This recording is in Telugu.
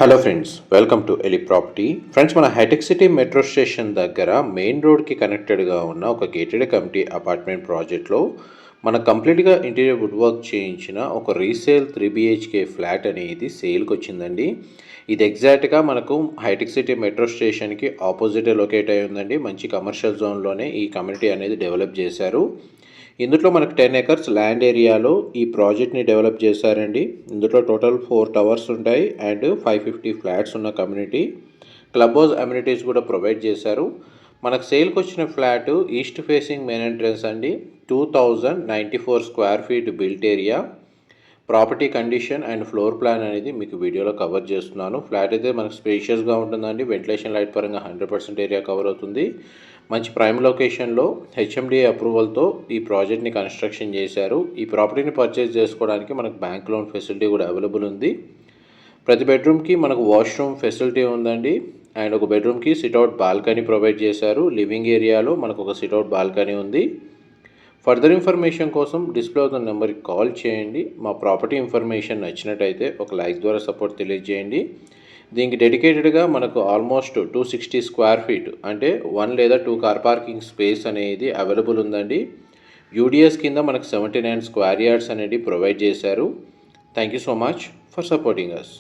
Hello friends, welcome to Eli property. Friends, మన హైటెక్ సిటీ మెట్రో స్టేషన్ దగ్గర మెయిన్ రోడ్కి కనెక్టెడ్గా ఉన్న ఒక గేటెడ్ కమిటీ అపార్ట్మెంట్ ప్రాజెక్ట్లో మన కంప్లీట్గా ఇంటీరియర్ వుడ్ వర్క్ చేయించిన ఒక రీసేల్ 3 BHK ఫ్లాట్ అనేది సేల్కి వచ్చిందండి. ఇది ఎగ్జాక్ట్గా మనకు హైటెక్ సిటీ మెట్రో స్టేషన్కి ఆపోజిట్ లొకేట్ అయి ఉందండి. మంచి కమర్షియల్ జోన్లోనే ఈ కమ్యూనిటీ అనేది డెవలప్ చేశారు. ఇందులో మనకు 10 acres ల్యాండ్ ఏరియాలో ఈ ప్రాజెక్ట్ని డెవలప్ చేశారండి. ఇందులో టోటల్ 4 టవర్స్ ఉంటాయి అండ్ 550 ఫ్లాట్స్ ఉన్న కమ్యూనిటీ. క్లబ్ హౌస్ అమ్యూనిటీస్ కూడా ప్రొవైడ్ చేశారు. మనకు సేల్కి వచ్చిన flat east facing main entrance అండి. 2094 square feet built area. Property condition and floor plan అనేది మీకు వీడియోలో కవర్ చేస్తున్నాను. ఫ్లాట్ అయితే మనకు స్పేషియస్గా ఉంటుందండి. వెంటిలేషన్ లైట్ పరంగా 100% ఏరియా కవర్ అవుతుంది. మంచి ప్రైమ్ లొకేషన్లో HMDA అప్రూవల్తో ఈ ప్రాజెక్ట్ని కన్స్ట్రక్షన్ చేశారు. ఈ ప్రాపర్టీని పర్చేజ్ చేసుకోవడానికి మనకు బ్యాంక్ లోన్ ఫెసిలిటీ కూడా అవైలబుల్ ఉంది. ప్రతి బెడ్రూమ్కి మనకు వాష్రూమ్ ఫెసిలిటీ ఉందండి. అండ్ ఒక బెడ్రూమ్కి సిట్అవుట్ బాల్కనీ ప్రొవైడ్ చేశారు. లివింగ్ ఏరియాలో మనకు ఒక సిట్అవుట్ బాల్కనీ ఉంది. ఫర్దర్ ఇన్ఫర్మేషన్ కోసం డిస్ప్లే అవుతున్న నెంబర్కి కాల్ చేయండి. మా ప్రాపర్టీ ఇన్ఫర్మేషన్ నచ్చినట్టయితే ఒక లైక్ ద్వారా సపోర్ట్ తెలియజేయండి. దీనికి డెడికేటెడ్గా మనకు ఆల్మోస్ట్ 260 స్క్వేర్ ఫీట్ అంటే 1 లేదా 2 కార్ పార్కింగ్ స్పేస్ అనేది అవైలబుల్ ఉందండి. UDS కింద మనకు 79 స్క్వేర్ యార్డ్స్ అనేది ప్రొవైడ్ చేశారు. Thank you so much for supporting us.